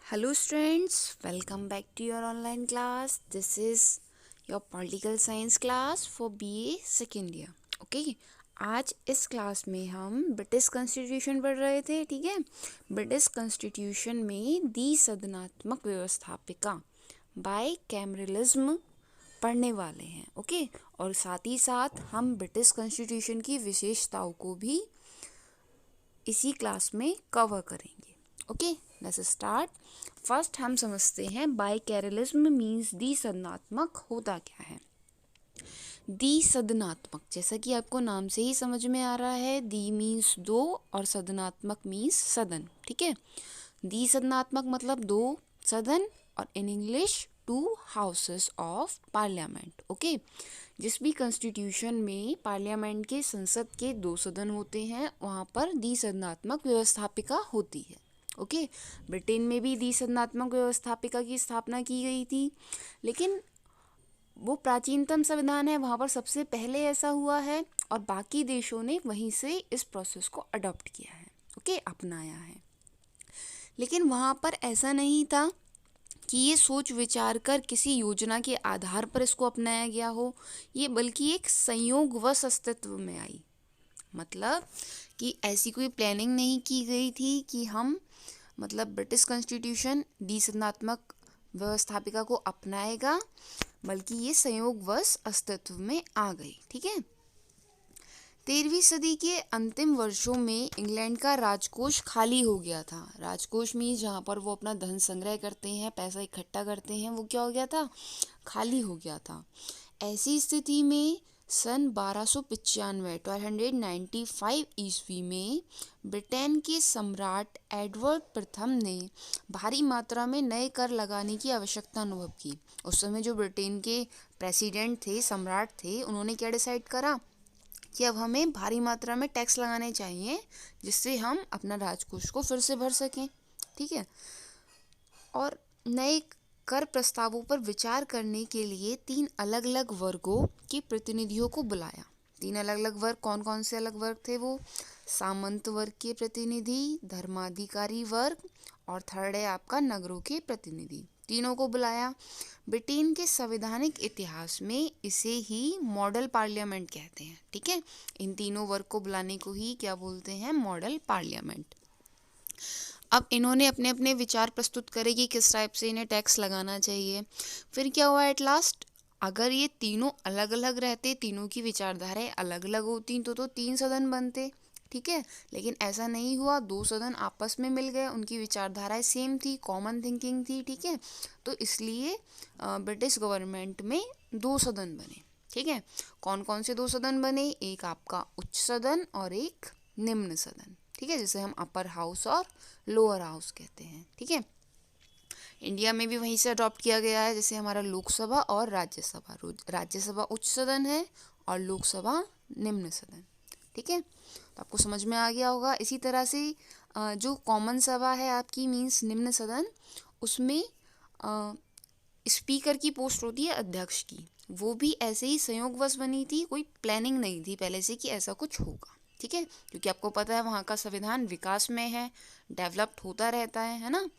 Hello students, welcome back to your online class. This is your political science class for BA second year. Okay, आज इस class में हम British constitution पढ़ रहे थे. ठीक है, ब्रिटिश कॉन्स्टिट्यूशन में द्विसदनात्मक व्यवस्थापिका बाय कैमरलिज्म पढ़ने वाले हैं. ओके, और साथ ही साथ हम ब्रिटिश कॉन्स्टिट्यूशन की विशेषताओं को भी इसी क्लास में कवर करेंगे. Okay, let's start. फर्स्ट हम समझते हैं बाइकैरलिज्म मीन्स द्विसदनात्मक होता क्या है. द्विसदनात्मक, जैसा कि आपको नाम से ही समझ में आ रहा है, द्वि मीन्स दो और सदनात्मक मीन्स सदन. ठीक है, द्विसदनात्मक मतलब दो सदन और in English to houses of parliament. Okay, जिस भी कॉन्स्टिट्यूशन में पार्लियामेंट के संसद के दो सदन होते हैं वहाँ पर द्विसदनात्मक व्यवस्थापिका होती है. ओके, ब्रिटेन में भी द्विसदनात्मक व्यवस्थापिका की स्थापना की गई थी, लेकिन वो प्राचीनतम संविधान है, वहाँ पर सबसे पहले ऐसा हुआ है और बाकी देशों ने वहीं से इस प्रोसेस को अडॉप्ट किया है. ओके, अपनाया है. लेकिन वहाँ पर ऐसा नहीं था कि ये सोच विचार कर किसी योजना के आधार पर इसको अपनाया गया हो, ये बल्कि एक संयोगवश अस्तित्व में आई. मतलब कि ऐसी कोई प्लानिंग नहीं की गई थी कि हम ब्रिटिश कॉन्स्टिट्यूशन द्विसदनात्मक व्यवस्थापिका को अपनाएगा, बल्कि ये संयोगवश अस्तित्व में आ गई. ठीक है, 13वीं सदी के अंतिम वर्षों में इंग्लैंड का राजकोष खाली हो गया था. राजकोष में जहाँ पर वो अपना धन संग्रह करते हैं, पैसा इकट्ठा करते हैं, वो क्या हो गया था, खाली हो गया था. ऐसी स्थिति में सन 1295 ईस्वी में ब्रिटेन के सम्राट एडवर्ड प्रथम ने भारी मात्रा में नए कर लगाने की आवश्यकता अनुभव की. उस समय जो ब्रिटेन के प्रेसिडेंट थे, सम्राट थे, उन्होंने क्या डिसाइड करा कि अब हमें भारी मात्रा में टैक्स लगाने चाहिए जिससे हम अपना राजकोष को फिर से भर सकें. ठीक है, और नए कर प्रस्तावों पर विचार करने के लिए 3 अलग अलग वर्गों के प्रतिनिधियों को बुलाया. 3 अलग अलग वर्ग, कौन कौन से अलग वर्ग थे वो, सामंत वर्ग के प्रतिनिधि, धर्माधिकारी वर्ग और थर्ड है आपका नगरों के प्रतिनिधि. तीनों को बुलाया. ब्रिटेन के संवैधानिक इतिहास में इसे ही मॉडल पार्लियामेंट कहते हैं. ठीक है, इन तीनों वर्ग को बुलाने को ही क्या बोलते हैं, मॉडल पार्लियामेंट. अब इन्होंने अपने अपने विचार प्रस्तुत करे कि किस टाइप से इन्हें टैक्स लगाना चाहिए. फिर क्या हुआ एट लास्ट, अगर ये तीनों अलग अलग रहते, तीनों की विचारधाराएं अलग अलग होती तो 3 सदन बनते. ठीक है, लेकिन ऐसा नहीं हुआ. 2 सदन आपस में मिल गए, उनकी विचारधाराएं सेम थी, कॉमन थिंकिंग थी. ठीक है, तो इसलिए ब्रिटिश गवर्नमेंट में 2 सदन बने. ठीक है, कौन कौन से 2 सदन बने, एक आपका उच्च सदन और एक निम्न सदन. ठीक है, जिसे हम अपर हाउस और लोअर हाउस कहते हैं. ठीक है, इंडिया में भी वहीं से अडॉप्ट किया गया है, जैसे हमारा लोकसभा और राज्यसभा. राज्यसभा उच्च सदन है और लोकसभा निम्न सदन. ठीक है, तो आपको समझ में आ गया होगा. इसी तरह से जो कॉमन सभा है आपकी मीन्स निम्न सदन, उसमें स्पीकर की पोस्ट होती है अध्यक्ष की. वो भी ऐसे ही संयोगवश बनी थी, कोई प्लानिंग नहीं थी पहले से कि ऐसा कुछ होगा. ठीक है, क्योंकि आपको पता है वहाँ का संविधान विकास में है, डेवलप्ड होता रहता है ना,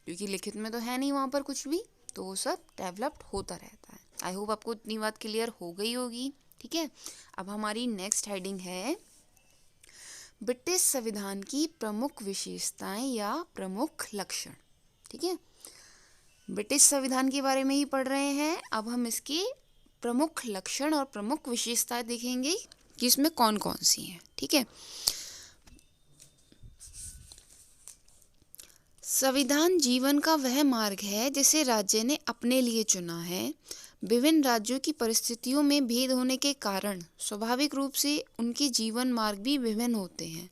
क्योंकि लिखित में तो है नहीं वहाँ पर कुछ भी, तो वो सब डेवलप्ड होता रहता है. आई होप आपको इतनी बात क्लियर हो गई होगी. ठीक है, अब हमारी नेक्स्ट हेडिंग है ब्रिटिश संविधान की प्रमुख विशेषताएं या प्रमुख लक्षण. ठीक है, ब्रिटिश संविधान के बारे में ही पढ़ रहे हैं. अब हम इसके प्रमुख लक्षण और प्रमुख विशेषताएं देखेंगे कि इसमें कौन कौन सी हैं. ठीक है, संविधान जीवन का वह मार्ग है जिसे राज्य ने अपने लिए चुना है. विभिन्न राज्यों की परिस्थितियों में भेद होने के कारण स्वाभाविक रूप से उनके जीवन मार्ग भी विभिन्न होते हैं.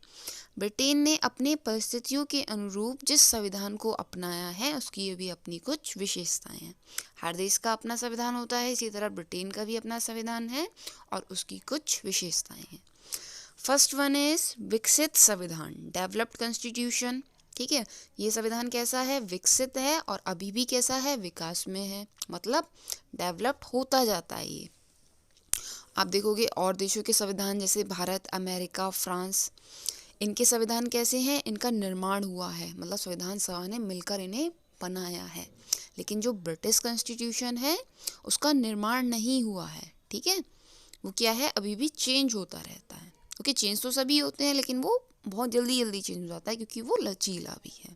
ब्रिटेन ने अपने परिस्थितियों के अनुरूप जिस संविधान को अपनाया है उसकी भी अपनी कुछ विशेषताएं हैं. हर देश का अपना संविधान होता है, इसी तरह ब्रिटेन का भी अपना संविधान है और उसकी कुछ विशेषताएं हैं. फर्स्ट वन इज विकसित संविधान, डेवलप्ड कॉन्स्टिट्यूशन. ठीक है, ये संविधान कैसा है, विकसित है और अभी भी कैसा है, विकास में है, मतलब डेवलप्ड होता जाता है. ये आप देखोगे और देशों के संविधान जैसे भारत, अमेरिका, फ्रांस, इनके संविधान कैसे हैं, इनका निर्माण हुआ है, मतलब संविधान सभा ने मिलकर इन्हें बनाया है। लेकिन जो ब्रिटिश कॉन्स्टिट्यूशन है उसका निर्माण नहीं हुआ है, ठीक है। वो क्या है, अभी भी चेंज होता रहता है। ओके, चेंज तो सभी होते हैं लेकिन वो बहुत जल्दी जल्दी चेंज हो जाता है क्योंकि वो लचीला भी है।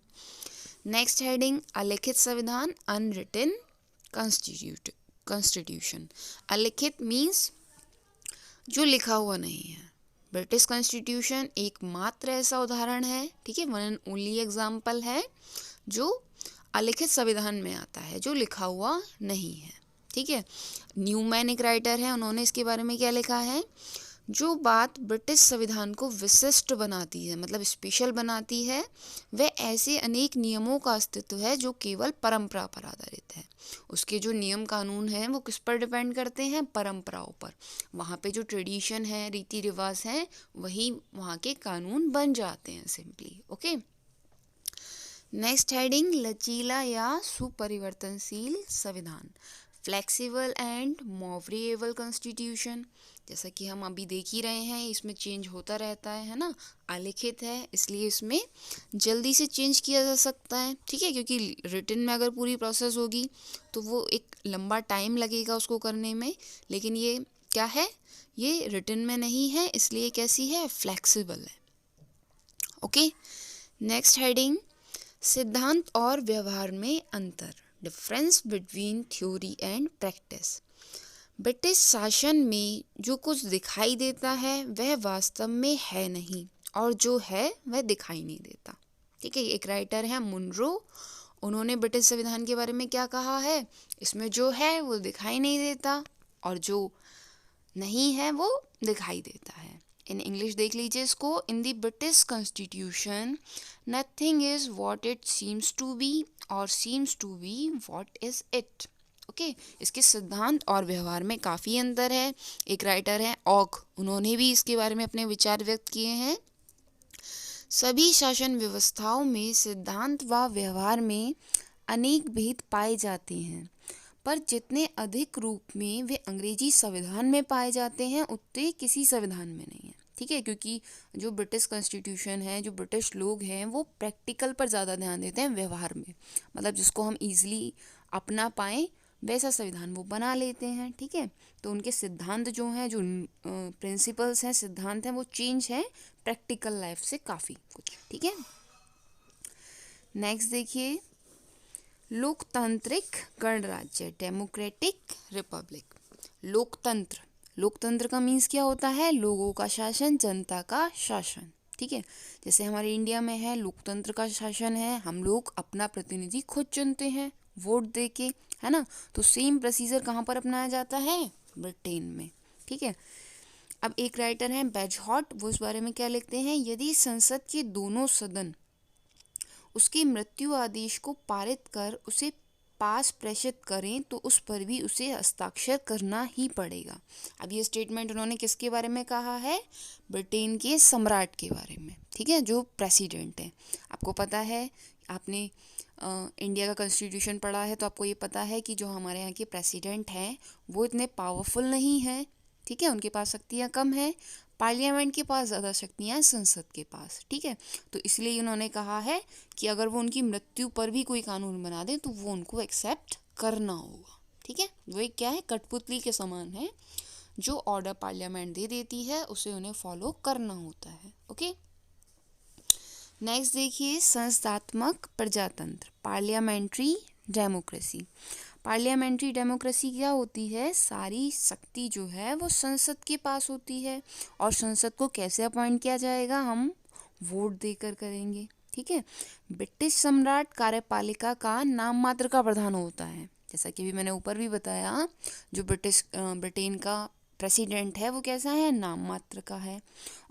नेक्स्ट हेडिंग, अलिखित संविधान, अनरिटन कॉन्स्टिट्यूशन। अलिखित मीन्स जो लिखा हुआ नहीं है। ब्रिटिश कॉन्स्टिट्यूशन एकमात्र ऐसा उदाहरण है, ठीक है, वन एंड ओनली एग्जाम्पल है जो अलिखित संविधान में आता है, जो लिखा हुआ नहीं है, ठीक है। न्यूमैन एक राइटर है, उन्होंने इसके बारे में क्या लिखा है, जो बात ब्रिटिश संविधान को विशिष्ट बनाती है, मतलब स्पेशल बनाती है, वह ऐसे अनेक नियमों का अस्तित्व है जो केवल परंपरा पर आधारित है। उसके जो नियम कानून हैं वो किस पर डिपेंड करते हैं, परंपराओं पर। वहाँ पे जो ट्रेडिशन है, रीति रिवाज हैं, वही वहाँ के कानून बन जाते हैं सिंपली। ओके, नेक्स्ट हेडिंग, लचीला या सुपरिवर्तनशील संविधान, फ्लेक्सिबल एंड मॉवरेबल कॉन्स्टिट्यूशन। जैसा कि हम अभी देख ही रहे हैं, इसमें चेंज होता रहता है ना। अलिखित है इसलिए इसमें जल्दी से चेंज किया जा सकता है, ठीक है, क्योंकि रिटन में अगर पूरी प्रोसेस होगी तो वो एक लंबा टाइम लगेगा उसको करने में। लेकिन ये क्या है, ये रिटन में नहीं है इसलिए कैसी है, फ्लेक्सिबल है। ओके, नेक्स्ट हेडिंग, सिद्धांत और व्यवहार में अंतर, difference between theory and practice. British शासन में जो कुछ दिखाई देता है वह वास्तव में है नहीं, और जो है वह दिखाई नहीं देता, ठीक है। एक राइटर है मुनरो, उन्होंने ब्रिटिश संविधान के बारे में क्या कहा है, इसमें जो है वो दिखाई नहीं देता और जो नहीं है वो दिखाई देता है। इन इंग्लिश देख लीजिए इसको, in the British constitution nothing is what it seems to be और seems to be what is it. Okay, इसके सिद्धांत और व्यवहार में काफ़ी अंतर है। एक राइटर है ऑग, उन्होंने भी इसके बारे में अपने विचार व्यक्त किए हैं। सभी शासन व्यवस्थाओं में सिद्धांत व व्यवहार में अनेक भेद पाए जाते हैं, पर जितने अधिक रूप में वे अंग्रेजी संविधान में पाए जाते हैं उतने किसी संविधान में नहीं है, ठीक है। क्योंकि जो ब्रिटिश कॉन्स्टिट्यूशन है, जो ब्रिटिश लोग हैं, वो प्रैक्टिकल पर ज़्यादा ध्यान देते हैं, व्यवहार में, मतलब जिसको हम ईजिली अपना पाएँ वैसा संविधान वो बना लेते हैं, ठीक है। तो उनके सिद्धांत जो हैं, जो प्रिंसिपल्स हैं, सिद्धांत हैं, वो चेंज है प्रैक्टिकल लाइफ से काफ़ी कुछ, ठीक है। नेक्स्ट देखिए, लोकतांत्रिक गणराज्य, डेमोक्रेटिक रिपब्लिक। लोकतंत्र, लोकतंत्र का मीन्स क्या होता है, लोगों का शासन, जनता का शासन, ठीक है। जैसे हमारे इंडिया में है लोकतंत्र का शासन है, हम लोग अपना प्रतिनिधि खुद चुनते हैं वोट दे के, है ना। तो सेम प्रोसीजर कहाँ पर अपनाया जाता है, ब्रिटेन में, ठीक है। अब एक राइटर हैं बेजहॉट, वो इस बारे में क्या लिखते हैं, यदि संसद के दोनों सदन उसके मृत्यु आदेश को पारित कर उसे पास प्रेषित करें तो उस पर भी उसे हस्ताक्षर करना ही पड़ेगा। अब ये स्टेटमेंट उन्होंने किसके बारे में कहा है, ब्रिटेन के सम्राट के बारे में, ठीक है, जो प्रेसिडेंट है। आपको पता है, आपने इंडिया का कॉन्स्टिट्यूशन पढ़ा है तो आपको ये पता है कि जो हमारे यहाँ के प्रेसिडेंट हैं वो इतने पावरफुल नहीं हैं, ठीक है, उनके पास शक्तियाँ कम हैं, पार्लियामेंट के पास ज़्यादा शक्तियाँ हैं संसद के पास, ठीक है। तो इसलिए उन्होंने कहा है कि अगर वो उनकी मृत्यु पर भी कोई कानून बना दें तो वो उनको एक्सेप्ट करना होगा, ठीक है। वो एक क्या है, कठपुतली के समान है, जो ऑर्डर पार्लियामेंट दे देती है उसे उन्हें फॉलो करना होता है। ओके, नेक्स्ट देखिए, संस्थात्मक प्रजातंत्र, पार्लियामेंट्री डेमोक्रेसी। पार्लियामेंट्री डेमोक्रेसी क्या होती है, सारी शक्ति जो है वो संसद के पास होती है, और संसद को कैसे अपॉइंट किया जाएगा, हम वोट देकर करेंगे, ठीक है। ब्रिटिश सम्राट कार्यपालिका का नाम मात्र का प्रधान होता है, जैसा कि भी मैंने ऊपर भी बताया, जो ब्रिटेन का प्रेसिडेंट है वो कैसा है, नाम मात्र का है,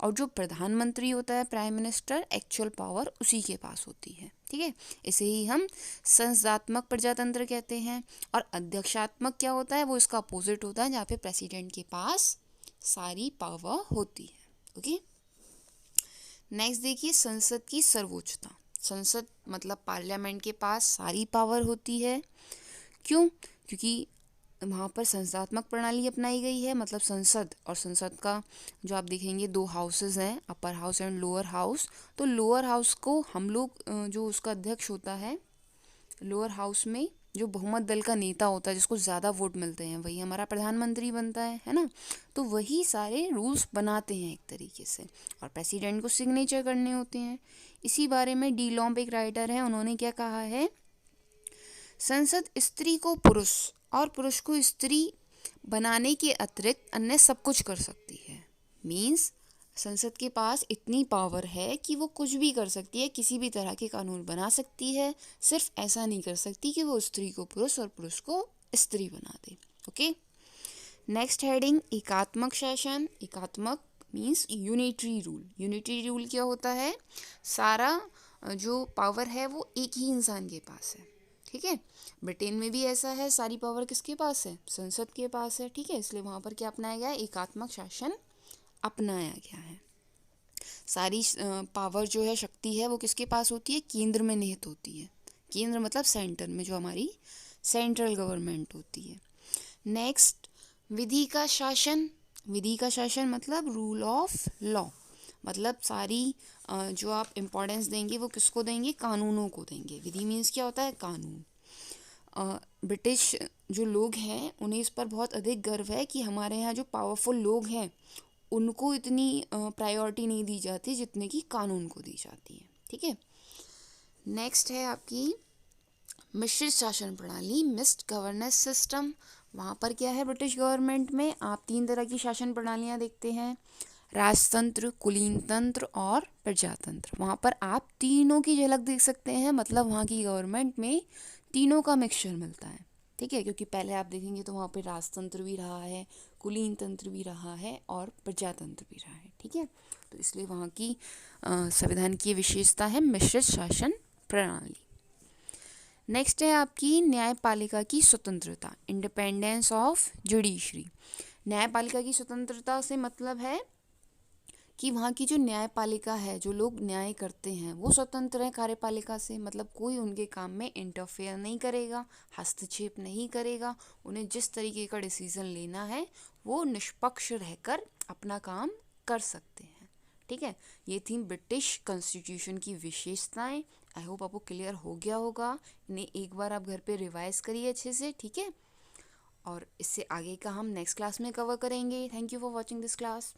और जो प्रधानमंत्री होता है, प्राइम मिनिस्टर, एक्चुअल पावर उसी के पास होती है, ठीक है। इसे ही हम संसदात्मक प्रजातंत्र कहते हैं। और अध्यक्षात्मक क्या होता है, वो इसका अपोजिट होता है, जहाँ पे प्रेसिडेंट के पास सारी पावर होती है। ओके, नेक्स्ट देखिए, संसद की सर्वोच्चता। संसद मतलब पार्लियामेंट के पास सारी पावर होती है, क्यों, क्योंकि वहाँ पर संस्थात्मक प्रणाली अपनाई गई है, मतलब संसद, और संसद का जो आप देखेंगे 2 हाउसेस हैं, upper house and lower house. तो लोअर हाउस को हम लोग जो उसका अध्यक्ष होता है लोअर हाउस में जो बहुमत दल का नेता होता है, जिसको ज़्यादा वोट मिलते हैं, वही हमारा प्रधानमंत्री बनता है ना। तो वही सारे रूल्स बनाते हैं एक तरीके से, और प्रेसिडेंट को सिग्नेचर करने होते हैं। इसी बारे में डी लॉम्ब एक राइटर है, उन्होंने क्या कहा है, संसद स्त्री को पुरुष और पुरुष को स्त्री बनाने के अतिरिक्त अन्य सब कुछ कर सकती है। मीन्स संसद के पास इतनी पावर है कि वो कुछ भी कर सकती है, किसी भी तरह के कानून बना सकती है, सिर्फ ऐसा नहीं कर सकती कि वो स्त्री को पुरुष और पुरुष को स्त्री बना दे। ओके, नेक्स्ट हेडिंग एकात्मक शासन। एकात्मक means unitary rule. Unitary rule क्या होता है, सारा जो पावर है वो एक ही इंसान के पास है। ठीक है, ब्रिटेन में भी ऐसा है, सारी पावर किसके पास है, संसद के पास है। ठीक है, इसलिए वहाँ पर क्या अपनाया गया है, एकात्मक शासन अपनाया गया है। सारी पावर जो है, शक्ति है, वो किसके पास होती है, केंद्र में निहित होती है। केंद्र मतलब सेंटर में, जो हमारी सेंट्रल गवर्नमेंट होती है। नेक्स्ट, विधि का शासन। विधि का शासन मतलब रूल ऑफ लॉ, मतलब सारी जो आप इम्पोर्टेंस देंगे वो किसको देंगे, कानूनों को देंगे। विधि मीन्स क्या होता है, कानून। ब्रिटिश जो लोग हैं उन्हें इस पर बहुत अधिक गर्व है कि हमारे यहाँ जो पावरफुल लोग हैं उनको इतनी प्रायोरिटी नहीं दी जाती जितने की कानून को दी जाती है। ठीक है, नेक्स्ट है आपकी मिश्रित शासन प्रणाली, मिक्स्ड गवर्नेंस सिस्टम। वहाँ पर क्या है, ब्रिटिश गवर्नमेंट में आप 3 तरह की शासन प्रणालियाँ देखते हैं, राजतंत्र, कुलीन तंत्र और प्रजातंत्र। वहाँ पर आप तीनों की झलक देख सकते हैं, मतलब वहाँ की गवर्नमेंट में तीनों का मिक्सचर मिलता है। ठीक है, क्योंकि पहले आप देखेंगे तो वहाँ पे राजतंत्र भी रहा है, कुलीन तंत्र भी रहा है और प्रजातंत्र भी रहा है। ठीक है, तो इसलिए वहाँ की संविधान की विशेषता है मिश्रित शासन प्रणाली। नेक्स्ट है आपकी न्यायपालिका की स्वतंत्रता, इंडिपेंडेंस ऑफ जुडिशरी। न्यायपालिका की स्वतंत्रता से मतलब है कि वहाँ की जो न्यायपालिका है, जो लोग न्याय करते हैं, वो स्वतंत्र है कार्यपालिका से। मतलब कोई उनके काम में इंटरफेयर नहीं करेगा, हस्तक्षेप नहीं करेगा। उन्हें जिस तरीके का डिसीजन लेना है वो निष्पक्ष रहकर अपना काम कर सकते हैं। ठीक है, ये थी ब्रिटिश कॉन्स्टिट्यूशन की विशेषताएं। आई होप आपको क्लियर हो गया होगा। इन्हें एक बार आप घर पे रिवाइज करिए अच्छे से। ठीक है, और इससे आगे का हम नेक्स्ट क्लास में कवर करेंगे। Thank you for watching this class.